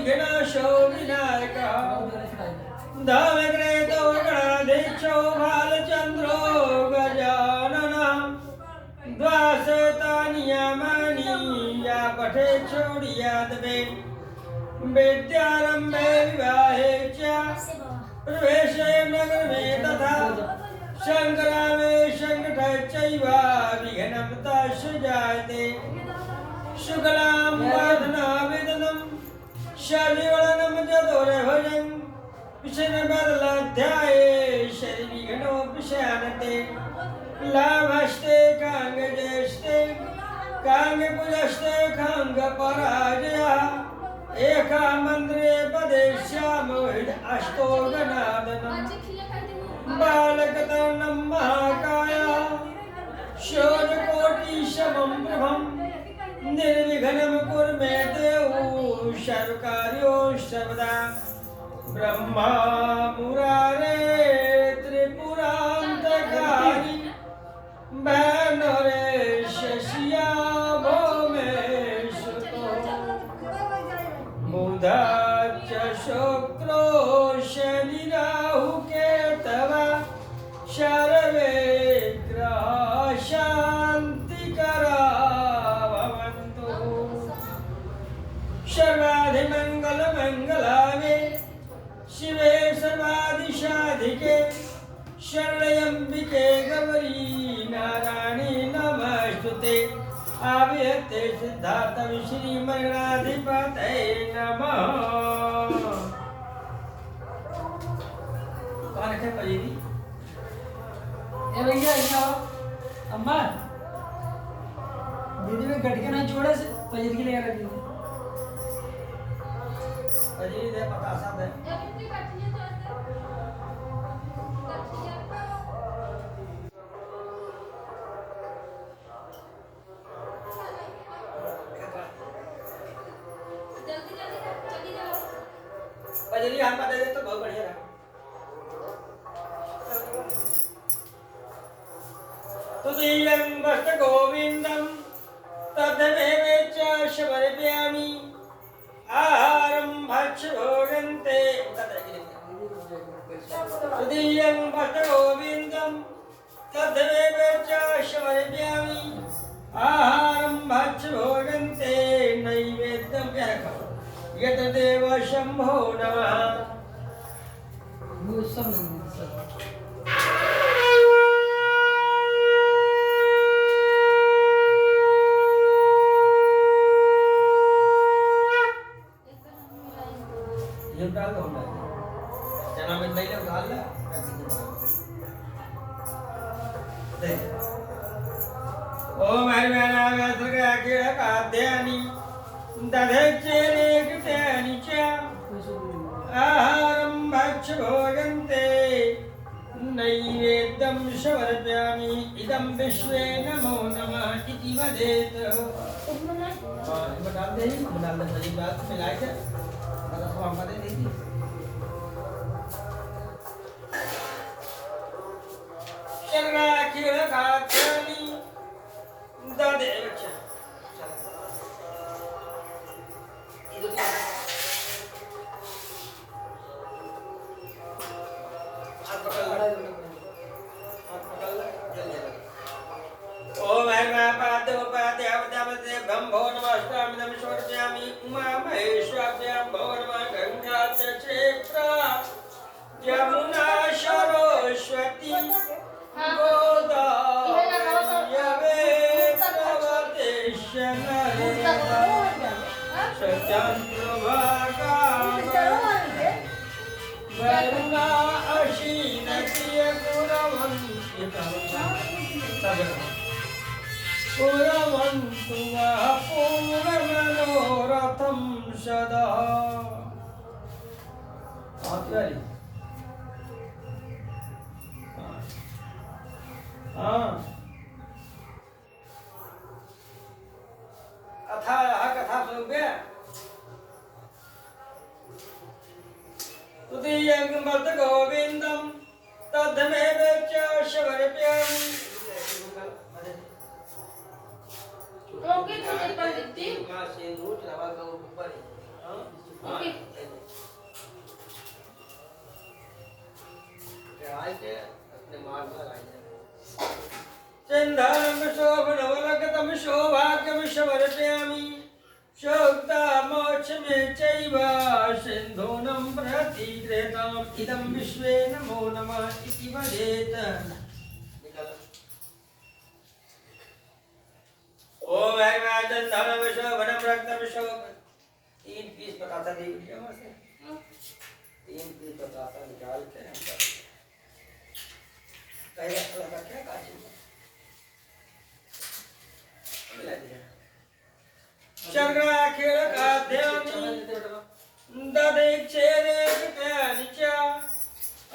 विघ्नाशो विनायकः धवग्रेतो गणाधीक्षो भालचन्द्रो गजाननः द्वाशतानि यामानि या पठे छोडियादवे विद्यारम्भे विवाहे च प्रवेशे नगरे तथा शङ्करामे शङ्कटश्चैव विघ्नं तस्य जायते शुक्लां वर्धनावेदनं शरीवलनं चतुर्भुजं विष्णुपदलाध्याये शरीविघ्नोपशान्ते लाभस्ते काङ्गजस्ते काङ्गपुजस्ते काङ्गपराजयः एका मन्त्रे पदे श्यामोहित अष्टो गणादनं बालकतर्णं महाकाय शौर्यकोटिशमं प्रभं निर्विघ्नं कुर्मे देवो सर्वकार्यो सर्वदा ब्रह्मा मुरारे त्रिपुरान्तकारी बैनरे शशिया भौमेशतो बुधाच्च शुक्रो शनि राहु केतवः सर्वे ग्रहाः शान्तिकरा भवन्तु सर्वाधिमङ्गलमङ्गलानि शिवे सर्वाधिशाधिके शरण्यम्बिके गौरी नारायणी नमस्तुते आविर्ते सिद्धार्थं श्रीमन्नाधिपतये नमः। कौन है पजेरी? ए भैया क्या अम्मा दीदी में गटके ना छोड़े से पजेरी के लिए रख दी पजेरी दे पतासा दे पजेरी हम दे दे तो बहुत बढ़िया रहा। तुदीयं वस्त गोविंदं तद्देवेच शबरप्यामि आहारं भक्षभोगन्ते तुदीयं वस्त गोविंदं तद्देवेच शबरप्यामि आहारं भक्षभोगन्ते नैवेद्यं यतदेव शम्भो नमः। डाल दो चना में नहीं लोग डाल ले ओम हरिवाना व्यासर्ग अखिल काद्यानि दधच्चेने कृत्यानि च आहारं भक्षभोगन्ते नैवेद्यं समर्पयामि इदं विश्वे नमो नमः इति वदेत्। डाल दे सही बात मिलाए थे हम बता देंगे चलना अखिल कात्यानि दादे बच्चा ओम हरिमापादोपाध्यावदावदे ब्रह्मो नमस्तामिदं समर्पयामि उमा महेश्वराभ्यां भो नमः गंगा च क्षेत्रा यमुना सरस्वती गोदावरी सचन्द्रभागा वरुणा अशीनतीय पुरवन्तु वः पूर्णमनोरथं सदा। कथा सुनोगे तुदीयं वद गोविंदं तद्मेव च समर्पयामि। ओके तो पंडित जी मां से दूध लगा के ऊपर ओके चंदनम शोभनवलकतम शोभाग्यम शवर्पयामि शोक्तामोक्षमे चैव सिन्धूनं प्रतिगृहीतम् इदं विश्वे नमो नमः इति वदेत। ओम ऐं चंदनम शोभनम रक्तम शोभ 3 पीस बताता दे वीडियो से 3 पीस बताता निकाल के हम कहे लगा क्या काजी शर्गरा खेळ खाद्यानि ददेक्षेरे कृतानि च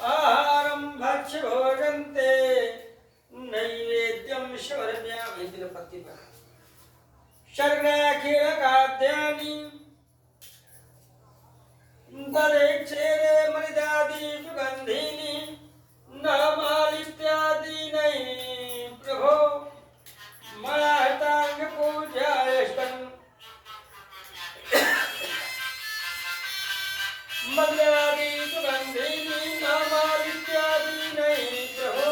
आहारं भक्ष्य भोजन्ते नैवेद्यं शवर्म्यामि दिनपति पर शर्गरा खेळ खाद्यानि ददेक्षेरे मृदादि सुगन्धिनि नामालित्यादीनि प्रभो मलातांग पूजायष्टं मद्यादि सुगन्धिनि नामालित्यादीनि प्रभो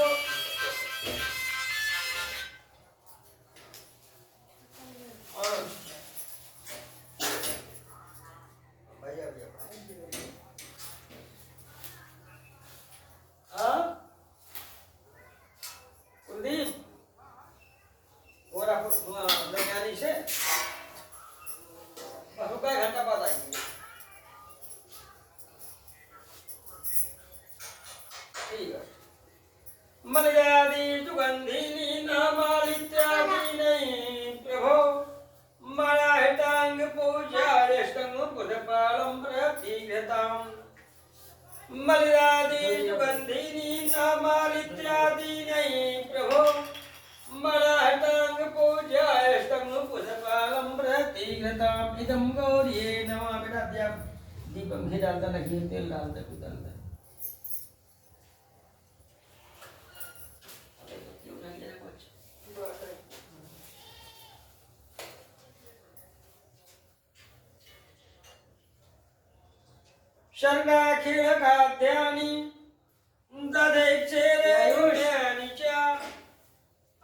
कुलदीप और आप दरमियानी से बस का घंटा बाद आएंगे। ठीक है मलयादी सुगंधिनी नामालित्यादीनि प्रभो मलाहितांग पूजायष्टं पुष्पालं प्रतिगृहीतम् मलयादी सुगंधिनी नामालित्यादीनि प्रभो मलाहितांग पूजायष्टं पुष्पालं प्रतिगृहीतम् इदं गौर्ये नमः। बेटा दिया दीपक घी डालता ना घी तेल डालता कुछ डालता क्यों नहीं देना कुछ शर्णाखिल खाद्यानि ददेक्षेरे गुण्यानि च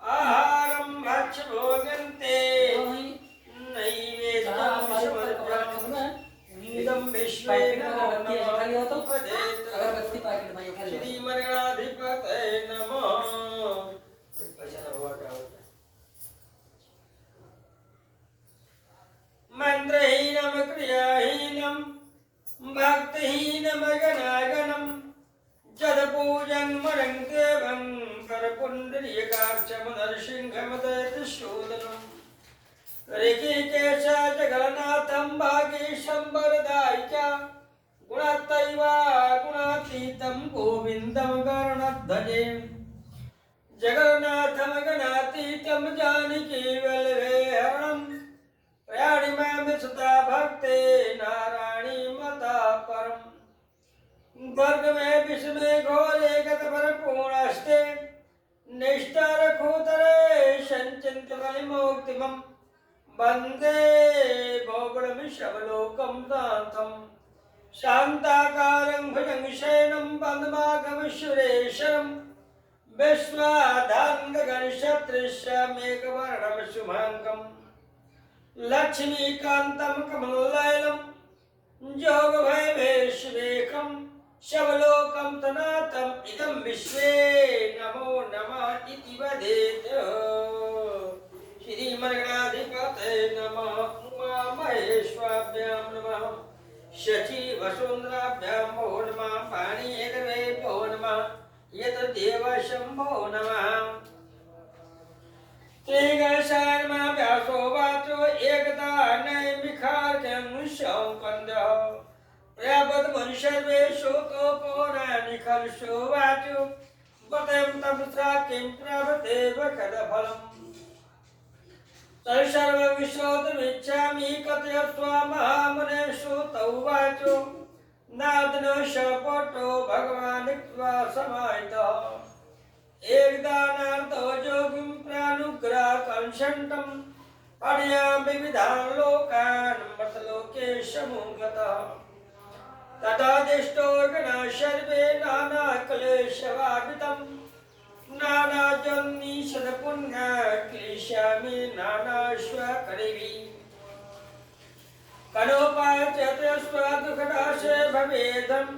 आहारं भक्ष्य भोजन्ते नैवेद्यं समर्पयामि इदं विश्वे नमो नमः अगरबत्ती पैकेट में ये खाली श्रीमन्नाधिपतये नमः। पैसा हुआ क्या होता है मंत्रहीनं क्रियाहीनं भक्तिहीनं गणागणं जदपूजन मरङ्गेवं करपुण्डरीकाक्षमदर्शिंहमदयतिशूदनं ऋषिकेश जगन्नाथं भागीशं वरदायिका गुणत्रैवा गुणातीतं गोविन्दं गरुडध्वजे जगन्नाथं गणातीतं जानकी वल्लभेहरणं प्रयाणिमामि सुता भक्ते नारायणी मता परम् वर्ग में विश्व में घोरे गत पर पूर्णस्ते निष्ठार खूतरे संचिंत विमुक्तिमं वंदे भोगणं शबलोकं दान्तं शान्ताकारं भुजङ्गशयनं वन्दमागम सुरेशं विश्वाधारं गगनसदृशमेकवर्णं शुभाङ्गं लक्ष्मीकान्तं कमलनयनं योगभयमेश्वेकं शबलोकं तनातं इदं विश्वे नमो नमः इति वदेत। श्रीमन्गणाधिपतये नमः। उमामहेश्वराभ्यां नमः। शची वसुन्धराभ्यां भो नमः। पाणिहेतवे भो नमः। यतदेव शम्भो नमः। तेगशान्मा व्यासो वाचो एकदा नैमिखार्जं शौकन्दः प्रयापद मनुष्यर्वे शोको पौराणिकर्षो वाचो बतयं तपसा किं प्राप्ते वखदफलम् तत्सर्वविश्रोतुमिच्छामि कथयस्व महामुने श्रुतौ वाचो नादनो शपटो भगवानित्वा समाहितः एकदानार्तो योगिं प्रानुग्रहकंशन्तं अड्या विविधान् लोकान् मर्तलोके समुगतः तदा दिष्टो गणाः सर्वे नानाक्लेशवावितं नानाजन्निषदपुण्यक्लेशामि नानाश्वकरिभिः कनोपाचतस्वदुःखनाशे भवेदम्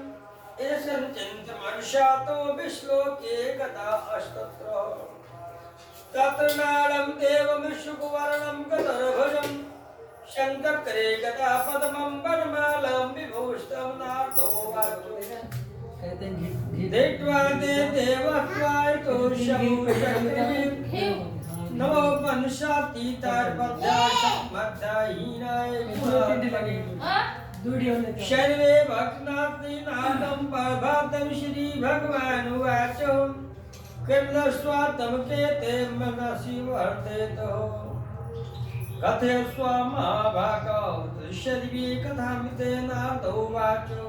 एषञ्चिन्तमनुष्यातो विश्लोके गता अस्तत्र तत्र नालं देवं शुभवर्णं गतर्भुजं शङ्करे गता पद्मं वनमालं विभूषितं नारदो वाचो दृष्ट्वा ते देवत्वायतो शमुशक्रिभिः नमो वंशातीतार्पद्याय मध्याहीनाय सर्वे भक्तनाथि नादं प्रभातं श्री भगवान् उवाचो कृष्णस्वात्तं केते मनसि वर्तेतो कथयस्व महाभागो दृश्यदिवे कथामिते नारदो उवाचो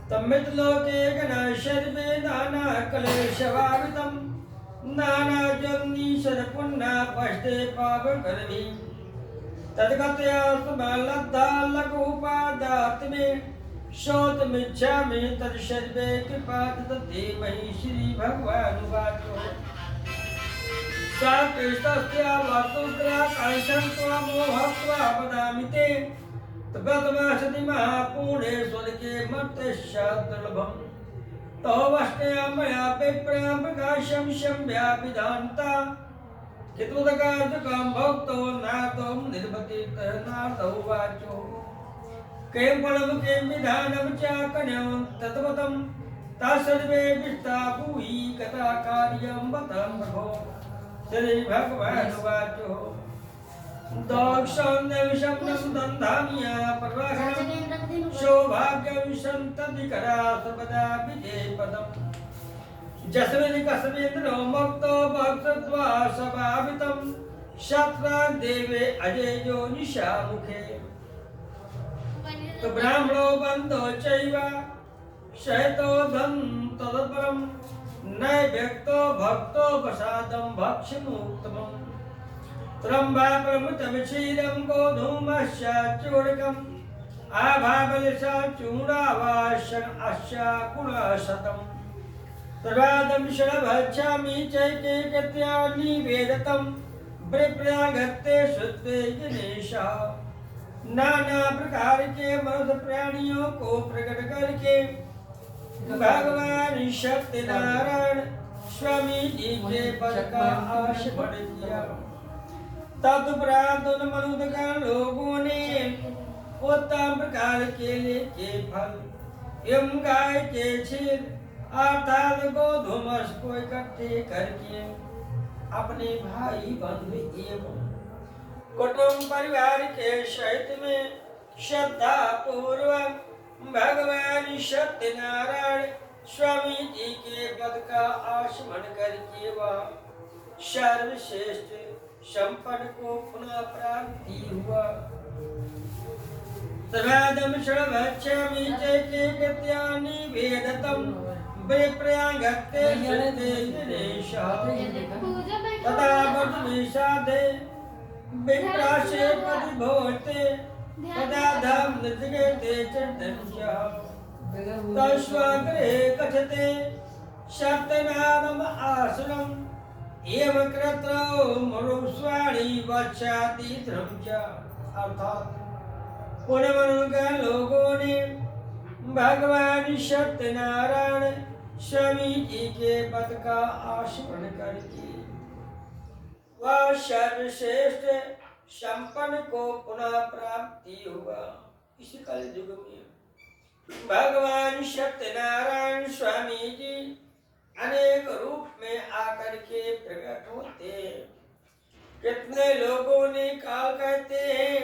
तम्मितलोके गणाः सर्वे नानाक्लेशभावितं नानाजन्निषदपुण्यपष्टे पापकर्मिः तद्गत्या सुमलब्धा लघुपादात्मे श्रोतुमिच्छामि तत्सर्वे कृपा ददति मयि श्री भगवान् उवाचो सा कृष्णस्य वस्तुग्राकांक्षं त्वमोहत्वा वदामि ते तद्गतमासति महापुणे स्वर्गे मर्त्यस्य दुर्लभम् तवष्टया मया विप्रया प्रकाशं शम्याभिधान्ता कित्वदकार्यकं भक्तो नातं निर्भतीतः नारदो उवाचो किं फलं किं विधानं च कन्यं तद्वतं तत्सर्वे विष्टा भूयि कथा कार्यं वतं प्रभो श्रीभगवान् उवाचो दक्षं दन्धाम्या प्रवाहनं सौभाग्यं सन्ततिकरा सर्वदा विजयपदम् जस्मिन् कस्मिन्नो मुक्तो भक्तत्वा स्वभावितं शत्रा देवे अजयो निशामुखे ब्राह्मणो बन्धो चैव शयतो धन तदपरं नैव्यक्तो भक्तो प्रसादं भक्ष्यमुत्तमम् त्र्यम्बकं क्षीरं गोधूमस्य चूर्णकम् आभाबलसा चूडावाशं अश्याकुलशतम् तदादं शरभच्छामि चैकेकत्या निवेदितं विप्रयागत्ते शुद्धे गणेशः नाना प्रकार के मनुष्य प्राणियों को प्रकट करके भगवान सत्यनारायण स्वामी जी के पद का आशपण किया तदुपरांत उन मनुष्य लोगों ने उत्तम प्रकार के लेके फल एवं गाय के क्षीर अर्थात गोधूमस को इकट्ठे करके अपने भाई बंधु एवं कुटुंब परिवार के सहित में श्रद्धा पूर्वक भगवान सत्यनारायण स्वामी जी के पद का आचमन करके वह सर्वश्रेष्ठ संपन्न को पुनः प्राप्ति हुआ तदादम शरणभच्छामि चैकेकत्या निवेदितं विप्रयागत्ते शुद्धे गणेशः तदा वज्रनिषादे विप्राशे प्रतिभोते तदा धाम नृत्यते चर्दंशः तस्वाग्रे कथते सत्यनारायणम् आसनम् एव कृत्रो मरुस्वाणी वक्षाति ध्रुम च अर्थात पुनः लोगों ने भगवान सत्यनारायण स्वामी जी के पद का आचमन करके वह सर्वश्रेष्ठ संपन्न को पुनः प्राप्ति हुआ। इस कल युग में भगवान सत्यनारायण स्वामी जी अनेक रूप में आकर के प्रकट होते हैं। कितने लोगों ने काल कहते हैं,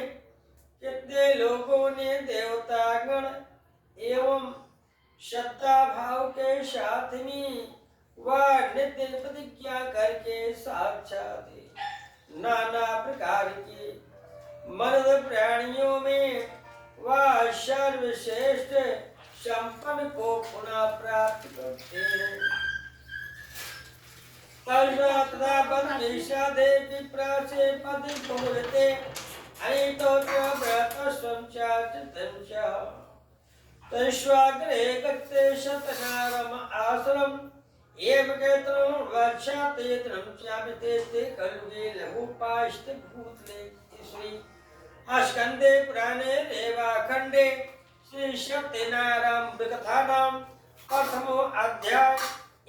कितने लोगों ने देवता गण एवं श्रद्धा भाव के साथ में वह नित्य प्रतिज्ञा करके साक्षात नाना प्रकार के मर्द प्राणियों में वह सर्वश्रेष्ठ संपन्न को पुनः प्राप्त करते हैं। तदा बन्दिशा देवी प्राचे पद बोलते अनितो व्रतस्वं च चित्तं च तस्वाग्रे गते शतनारम आश्रम एव केतनं वर्षातेत्रं चापिते ते कल्गे लघुपाष्ट भूतले श्री स्कंदे पुराणे रेवाखंडे श्री सत्यनारायण कथानाम प्रथमो अध्याय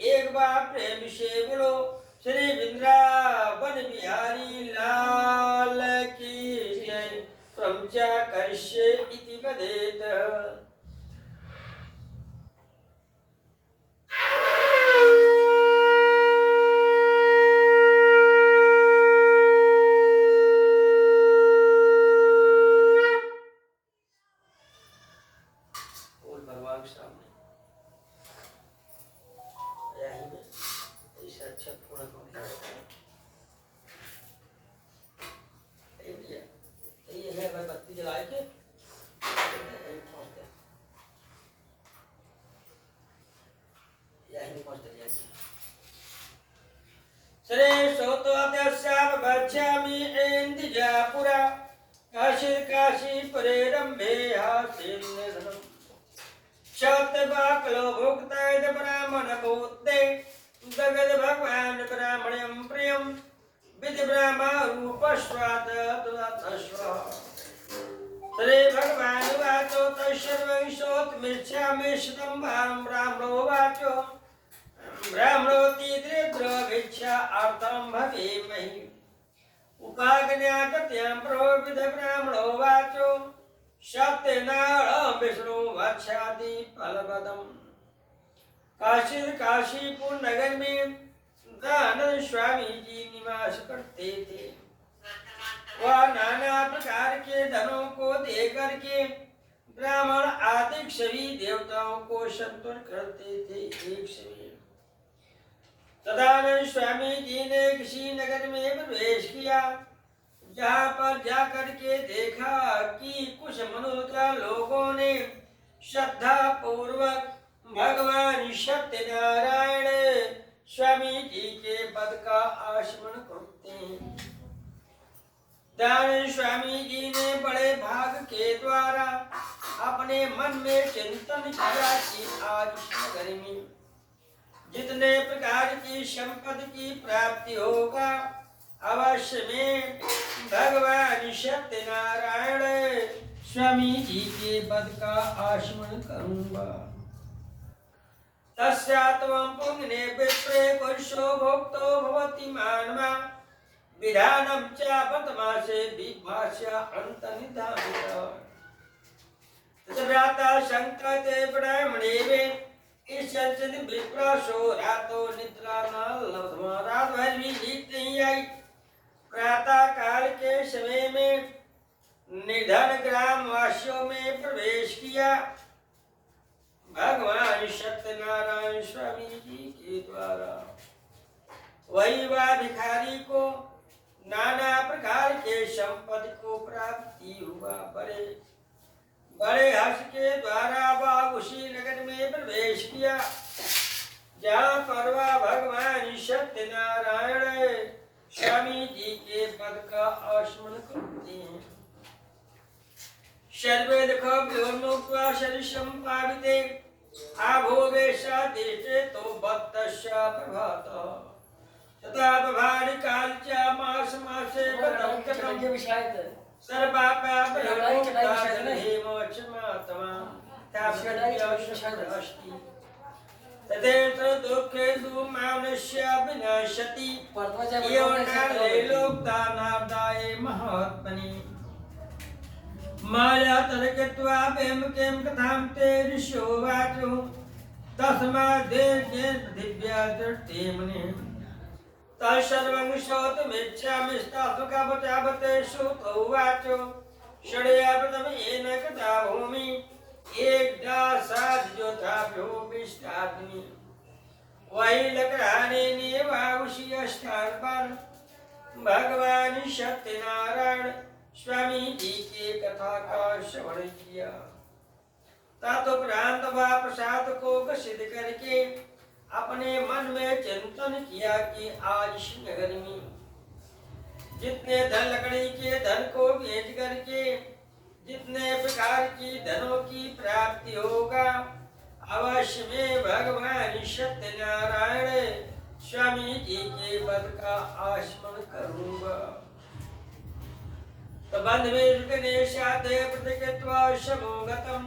एक बार प्रेम से बोलो श्री वृंदावन बिहारी लाल की जय प्रमचा कश्य इति वदेत काशी परे रंभे हासिन्यधनम शतबाकलो भुक्ताय ब्राह्मण भूते जगद भगवान ब्राह्मण्यं प्रियं विधि ब्रह्म रूपस्वाद तदस्व श्री भगवान वाचो तस्सर्वं सोतमिच्छामि शतं भां ब्राह्मणो वाचो ब्राह्मणोति दृद्रभिक्षा अर्थं भवेमहि उपाज्ञागत्यां प्रोविद ब्राह्मणो वाचो सत्यनारायण विष्णु वक्षादि फलपदम् काशीपुर नगर में दानंद स्वामी जी निवास करते थे। वह नाना प्रकार के धनों को दे करके ब्राह्मण आदि सभी देवताओं को संतुष्ट करते थे। एक समय सदानंद स्वामी जी ने किसी नगर में प्रवेश किया, जहाँ पर जाकर के देखा कि कुछ मनुष्य लोगों ने श्रद्धा पूर्वक भगवान सत्यनारायण स्वामी जी के पद का आचमन करते हैं। दानंद स्वामी जी ने बड़े भाग के द्वारा अपने मन में चिंतन किया कि आज इस नगर में जितने प्रकार की संपत्ति की प्राप्ति होगा अवश्य में भगवान सत्यनारायण स्वामी जी के पद का आचमन करूंगा। तस्यात्वं पुण्ये विप्रे पुरुषो भोक्तो भवति मानवा विधानं च वर्तमासे विभाष्य अंतनिधानः तद्व्राता संकते ब्राह्मणे इस संचित विप्रासो रातो निद्रा न लब्ध्वा रात भर भी नींद नहीं आई। प्रातः काल के समय में निधन ग्राम वासियों में प्रवेश किया। भगवान सत्यनारायण स्वामी जी के द्वारा वही वह भिखारी को नाना प्रकार के संपत्ति को प्राप्ति हुआ। बड़े हर्ष के द्वारा वह उसी नगर में प्रवेश किया जहाँ पर वह भगवान सत्यनारायण स्वामी जी के पद का आचमन करते हैं। सर्वे देखो व्योमुक्त्वा शरीरं पाविते आभोगेशा देशे तो बत्तस्या प्रभातः तथा प्रभारि काल च मास मासे बदंकटं सर्वापापयोक्ता हेमोक्षमात्मा तापस्ति तदेव दुःखे दुःमानस्य विनाशति योनाले लोकदानार्दाये महात्मनि माया तर्कत्वा प्रेम केम कथां ते ऋषो वाचो तस्माद् देवके दिव्या दृष्टे मुने तत्सर्वं श्रोतुमिच्छामि स्तात्मका बचावते श्रुतौ वाचो षडया प्रथम येन कथा भूमि एकदा साध्योथाभ्यो विष्टाग्नि वही लकराने ने वाउषी स्थान पर भगवान सत्यनारायण स्वामी जी के कथा का श्रवण किया। तदुपरांत वह प्रसाद को ग्रसित करके अपने मन में चिंतन किया कि आज इस नगर में जितने धन लकड़ी के धन को बेच करके जितने प्रकार की धनों की प्राप्ति होगा अवश्य में भगवान सत्यनारायण स्वामी जी के पद का आस्मरण करूंगा। तो बंध में गणेशाते प्रतिकृत्वा समोगतम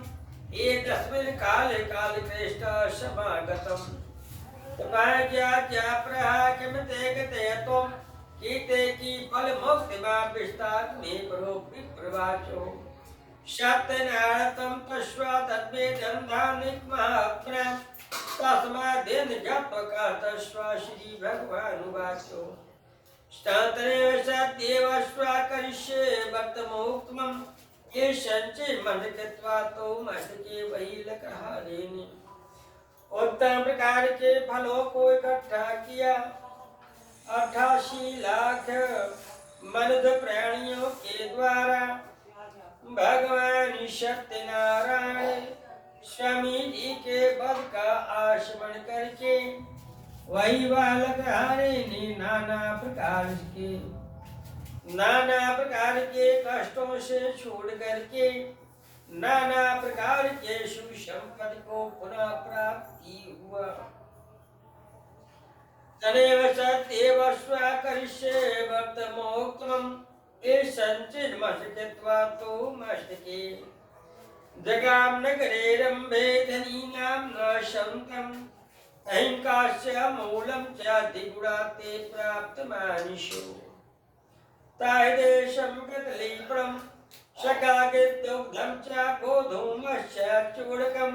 एकस्मिन् काले कालकृष्ट समागतम। तपाय क्या क्या प्रहाकिमते गते त्वं कीते की फल मुक्ति मा विस्तार में प्रभु विप्रवाचो सत्यनारायणं तस्वा तद्मे जन्धानिक महात्मा तस्मादेन जपका तस्वा श्री भगवान वाचो स्तांतरे सत्यवस्वा करिष्ये वर्तमोक्तमं ये संचय मन कृत्वा तो मस्तके वही लकहारेनि। उत्तम प्रकार के फलों को इकट्ठा किया 88 लाख मनुष्य प्राणियों के द्वारा भगवान सत्यनारायण स्वामी जी के पद का आस्मरण करके वही बालक हारे ने नाना प्रकार के कष्टों से छोड़ करके नाना प्रकार के सुख संपत्ति को पुनः प्राप्ति हुआ। तदेव सत्येव स्वाकरिष्ये वर्तमोक्तमं ये संचित मस्तकेत्वा तो मस्तके जगाम नगरे रंभे धनीनां न शंकं अहिंकास्य मूलं च दिगुणाते प्राप्त मानिषो ताहि देशं कदलीफलं शकागिद्युग्धं च गोधूमस्य चूर्णकं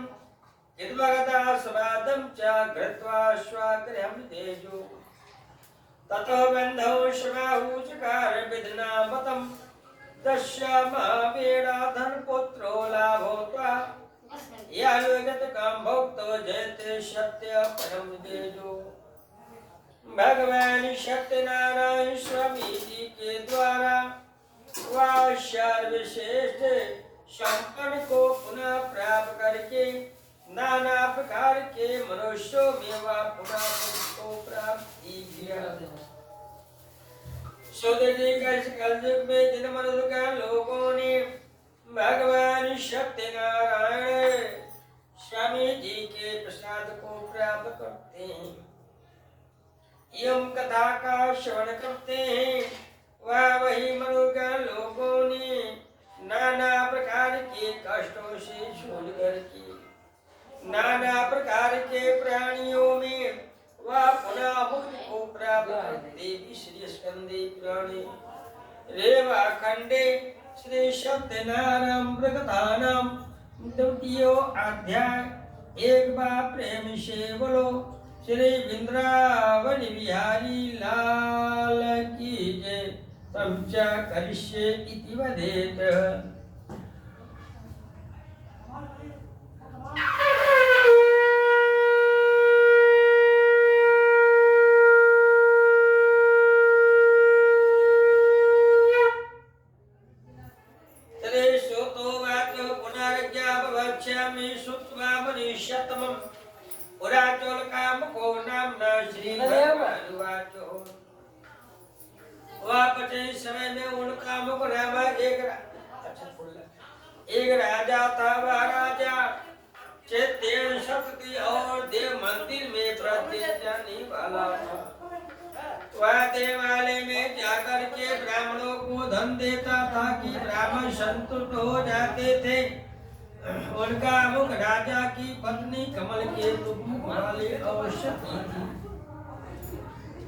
यद्वगदास्वादं च घृत्वा स्वागृहं तेजो ततो बन्धौ श्रमाहु चकार विधनामतं तस्य महावीराधन पुत्रो लाभोत्वा यानुगतकाम भोक्तो जयते सत्य परम तेजो। भगवान सत्यनारायण स्वामी जी के द्वारा वह सर्वश्रेष्ठ संपन्न को पुनः प्राप्त करके नाना प्रकार के मनुष्यों में वह पुनः को प्राप्ति किया। कलयुग में जिन मनुष्य का लोगों ने भगवान सत्यनारायण स्वामी जी के प्रसाद को प्राप्त करते हैं एवं कथा का श्रवण करते हैं वह वही मनुष्य लोगों ने नाना प्रकार के कष्टों से छोड़ करके नाना प्रकार के प्राणियों में वह पुनः मुक्ति को प्राप्त करते। श्री स्कंदे पुराणे रेवा खंडे श्री सत्यनारायण प्रकथानां द्वितीयो अध्याय एक बार प्रेम से बोलो श्री वृंदावन बिहारी लाल की जय। तमचा करिष्ये इति वदेत। समय में उनका मुख रामा एक राजा था। वह राजा चैत्य शक्ति और देव मंदिर में प्रत्येक जाने वाला था। वह देवालय में जाकर के ब्राह्मणों को धन देता था कि ब्राह्मण संतुष्ट हो जाते थे। उनका मुख राजा की पत्नी कमल के मुख वाले अवश्य थी।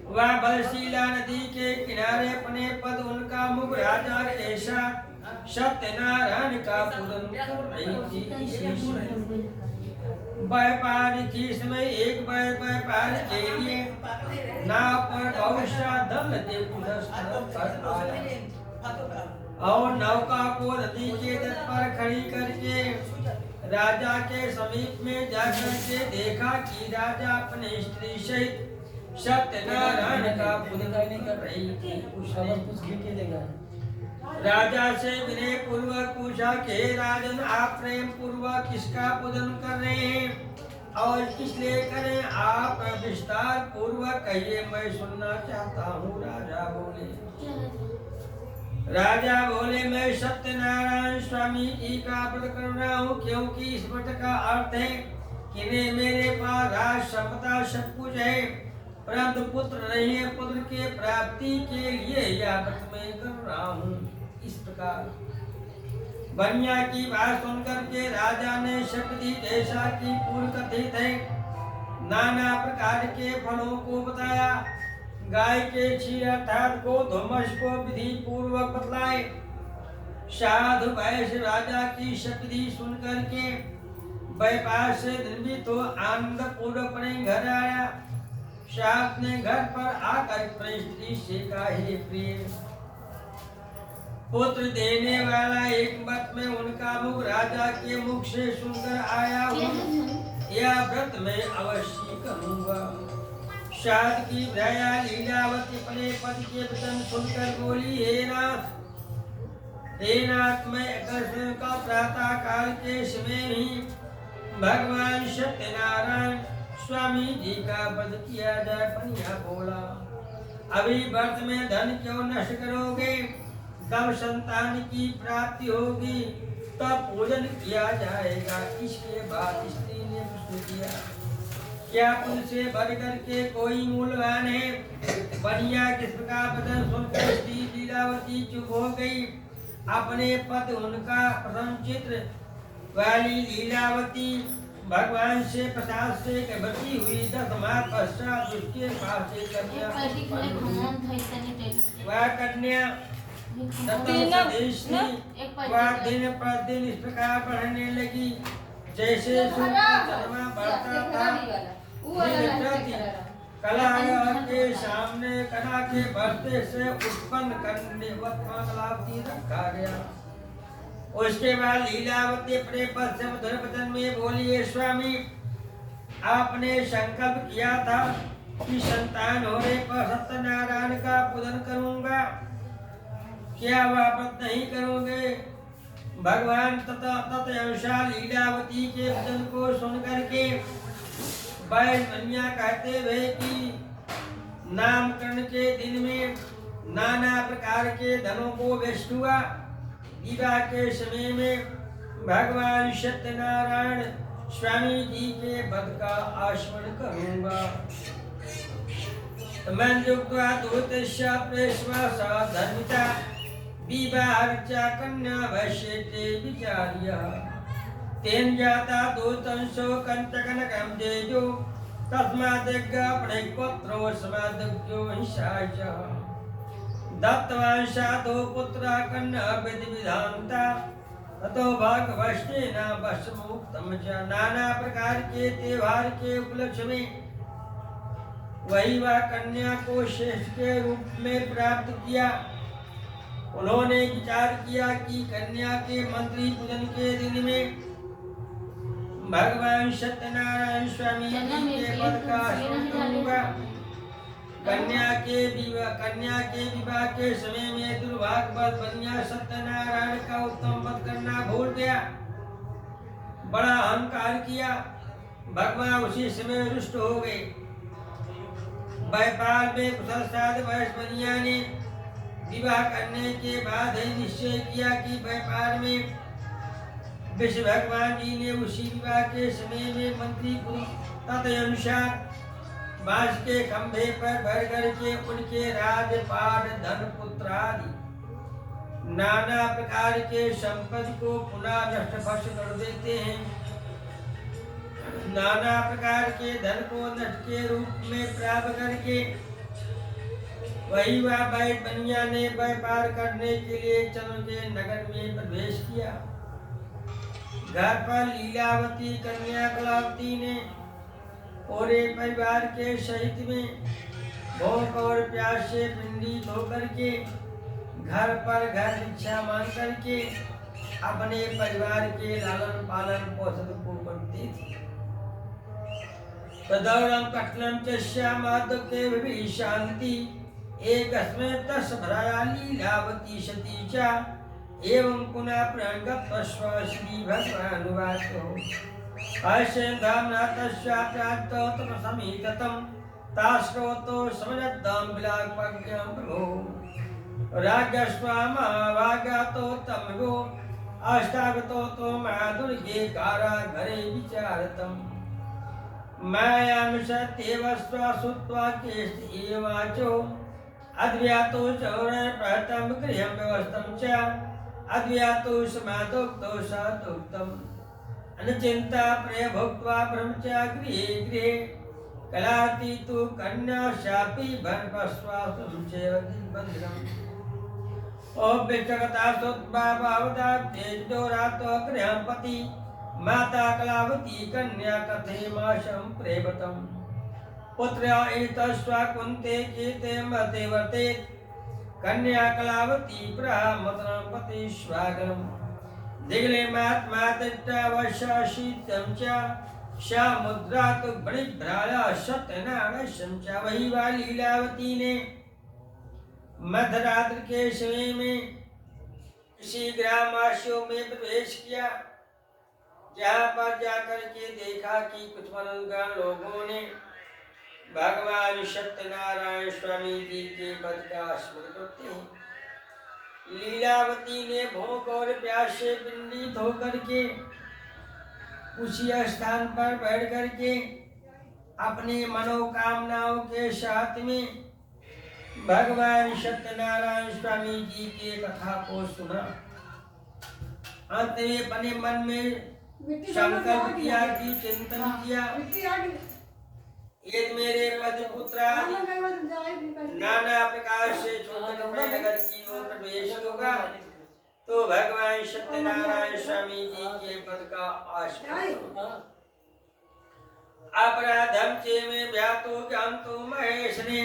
वह बलशीला नदी के किनारे अपने पद उनका मुख राजा के साथ सत्यनारायण का पूजन कर रही थी। व्यापारी थी। इसमें एक व्यापार के लिए नाव पर बहुत सा धन और नौका को नदी के तट पर खड़ी करके राजा के समीप में जाकर के देखा कि राजा अपने स्त्री सहित सत्यनारायण का पूजन कर रही थी। राजा से विनय पूर्वक पूछा कि राजन आप प्रेम पूर्वक किसका पूजन कर रहे हैं और इसलिए करें आप विस्तार पूर्वक कहिए, मैं सुनना चाहता हूँ। राजा बोले मैं सत्यनारायण स्वामी जी का व्रत कर रहा हूँ, क्योंकि इस व्रत का अर्थ है कि मेरे पास राज संपदा सब कुछ है, परंतु पुत्र नहीं है। पुत्र के प्राप्ति के लिए यह व्रत मैं कर रहा हूँ। इस प्रकार बनिया की बात सुनकर के राजा ने शक्ति जैसा कि पूर्व कथित है नाना प्रकार के फलों को बताया। गाय के क्षीर अर्थात गोधूमस को विधि पूर्वक बतलाए। साधु वैश्य राजा की शक्ति सुनकर के व्यापार से निर्मित हो आनंद पूर्वक अपने घर आया। साथ ने घर पर आकर अपनी स्त्री से कहा, हे प्रिय, पुत्र देने वाला एक मत में उनका मुख राजा के मुख से सुनकर आया हूँ। यह व्रत मैं अवश्य करूँगा। साध की भ्राया लीलावती अपने पति के वचन सुनकर बोली, हे नाथ, मैं कृष्ण का प्रातः काल के समय ही भगवान सत्यनारायण स्वामी जी का व्रत किया जाए। बनिया बोला, अभी व्रत में धन क्यों नष्ट करोगे? तब संतान की प्राप्ति होगी, तब पूजन किया जाएगा। इसके बाद स्त्री ने प्रश्न किया, क्या उनसे बढ़कर के कोई मूल्यवान है? बनिया किस प्रकार वचन सुनकर स्त्री लीलावती चुप हो गई। अपने पति उनका प्रथम चित्र वाली लीलावती भगवान से प्रसाद से बची हुई 10 माह पश्चात उसके पास एक कन्या, वह कन्या दिन प्रतिदिन इस प्रकार बढ़ने लगी, जैसे चंद्रमा बढ़ता था। कला के सामने कला के बढ़ते से उत्पन्न करने लीलावती रखा गया। उसके बाद लीलावती अपने पद से मधुर वचन में बोली, स्वामी, आपने संकल्प किया था कि संतान होने पर सत्यनारायण का पूजन करूंगा, क्या वह व्रत नहीं करोगे? भगवान तत्अनुसार लीलावती के वचन को सुन करके बनिया कहते हुए कि नामकरण के दिन में नाना प्रकार के धनों को व्यस्त हुआ। विवाह के समय में भगवान सत्यनारायण स्वामी जी के पद का आस्मरण करूंगा। मंजुक्त्वा दूतस्य प्रेष्वा धर्मिता विवाहर्चा कन्या वश्यते विचार्य तेन जाता दूतंसो कंचकनकं तेजो तस्माद्यज्ञ प्रणयपुत्रो समादज्ञो हिंसाच दत्तवान् साधो पुत्र कन्या विधिविधान्ता ततो भागवश्चेन वशमुक्तम च। नाना प्रकार के त्योहार के उपलक्ष्य में वही वह कन्या को श्रेष्ठ के रूप में प्राप्त किया। उन्होंने विचार किया कि कन्या के मंत्री पूजन के दिन में भगवान सत्यनारायण स्वामी जी के पद का स्मरण होगा। कन्या के विवाह के समय में दुर्भाग्यवश बनिया सत्यनारायण का उत्तम पद करना भूल गया, बड़ा अहंकार किया। भगवान उसी समय रुष्ट हो गए। व्यापार में कुशल साध वैश्य बनिया ने विवाह करने के बाद ही निश्चय किया कि व्यापार में विष्णु भगवान जी ने उसी विवाह के समय में मंत्री को तदनुसार बांस के खंभे पर भर करके उनके राजपाट धन पुत्र आदि नाना प्रकार के संपत्ति को पुनः नष्ट भ्रष्ट कर देते हैं। नाना प्रकार के धन को नष्ट के रूप में प्राप्त करके वही वह बनिया ने व्यापार करने के लिए चंद्र के नगर में प्रवेश किया। घर पर लीलावती कन्या कलावती ने पूरे परिवार के सहित में भूख और प्यास से पिंडित होकर के घर पर घर भिक्षा मांग करके अपने परिवार के लालन पालन पोषण को करती थी। तदौरम कटनम चश्यामादके विभि शांति एकस्मै तस् भराया लीलावती सती च एवं पुनः प्रणगत्व श्री भगवानुवाचो अश्यधाम्ना तस्याप्राप्तो तपसमीततं ताश्रोतो समजद्दां विलापज्ञं प्रभो राजस्वामभागातो तमगो अष्टागतो तो माधुर्ये कारागरे विचारतम् मायां सत्यवस्त्वा सुत्वा केष्टिवाचो अद्व्यातो चौरप्रहतं गृहं व्यवस्थं च अद्व्यातो समादोक्तो सादोक्तम् अनचिन्ता प्रियभोक्त्वा ब्रह्मचागृहे गृहे कलाति तु कन्या शापि भर्पस्वासं चैव दिग्बन्धनम् ओभ्यजगता सुद्भावदाब्धेजोरातो गृहं पति माता कलावती कन्या कथेमाशं प्रेमतम् पुत्र एतस्वा कुन्ते केते मते वर्तेत् कन्या कलावती प्रमतनं पति स्वागनम् दिग्ले महात्मा तट्टावशाशीत्यं च श्यामुद्रा तु बणिभ्राला सत्यनारायणं च वही वा लीलावती ने मध्यरात्रि के समय में इसी ग्रामवासियों में प्रवेश किया जहाँ पर जाकर के देखा कि कुछ मनोज्ञ लोगों ने भगवान सत्यनारायण स्वामी जी के पद का स्मरण करते हैं। लीलावती ने भूख और प्यास से विन्नीत होकर के उसी स्थान पर बैठ करके अपनी मनोकामनाओं के साथ में भगवान सत्यनारायण स्वामी जी की कथा को सुना। अंत में अपने मन में संकल्प किया कि चिंतन किया यदि मेरे पति पुत्र नाना प्रकार से छोटे नगर की ओर प्रवेश होगा तो भगवान सत्यनारायण स्वामी जी के पद का आश्रय अपराधम चे में व्यातो ज्ञातो महेश ने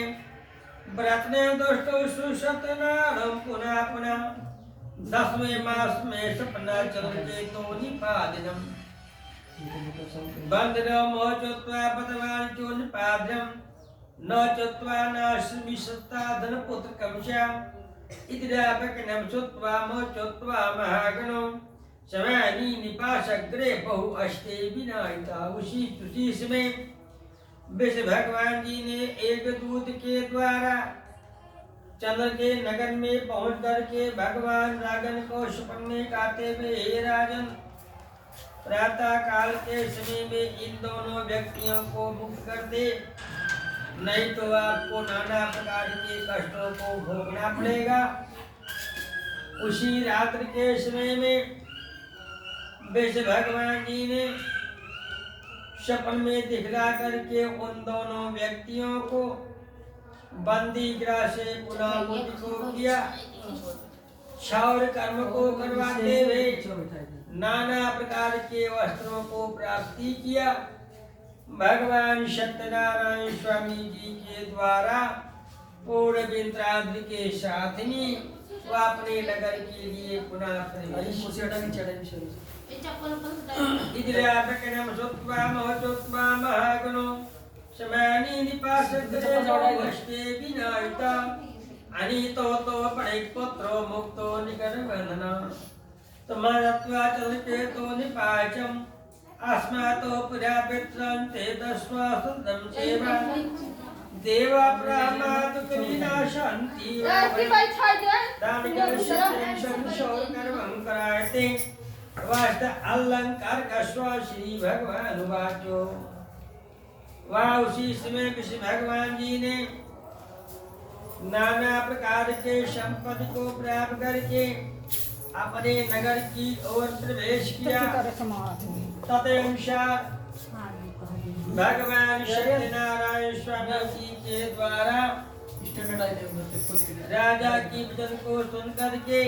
व्रतने दुष्टो सुसत्यनारायण पुनः पुनः 10वें मास में सपना चल के तो निपादिनम बंधनो मोचत्वा पतवान चून पाद्रम न चत्वा नाशमिशता धन पुत्र कमशा इतिरापकनम चत्वा मोचत्वा महागणो समानी निपाशग्रे बहु अष्टे विनायिता उसी तुसी में विष्णु भगवान जी ने एक दूत के द्वारा चंद्र के नगर में पहुंच करके भगवान राजन को स्वप्न में कहते हुए हे राजन प्रातः काल के समय में इन दोनों व्यक्तियों को मुक्त कर दे नहीं तो आपको नाना प्रकार के कष्टों को भोगना पड़ेगा। उसी रात्रि के समय में विष्णु भगवान जी ने स्वप्न में दिखला करके उन दोनों व्यक्तियों को बंदी गृह से पुनः मुक्त को किया। क्षौर कर्म को करवाते हुए नाना प्रकार के वस्त्रों को प्राप्ति किया। भगवान सत्यनारायण स्वामी जी के द्वारा पूर्ण विंत्राद्रि के साथ में वो अपने नगर के लिए पुनः प्रवेश इद्रापकनम सुत्वा महचोत्वा महागणो समानी निपाशग्रे बहुष्टे विनायिता अनीतो तो पणिपुत्रो मुक्तो निकरबन्धना तमरत्वा चलते तो निपाचम अस्मातो पुरा पित्रं ते दस्वा सुदं सेवा देवा प्रामाद करीना शांति कराते वास्त अलंकार कस्वा श्री भगवान वाचो वहाँ उसी समय विष्णु भगवान जी ने नाना प्रकार के संपत्ति को प्राप्त करके अपने नगर की ओर प्रवेश किया। तदनुसार भगवान सत्यनारायण स्वामी जी के द्वारा राजा की वचन को सुन करके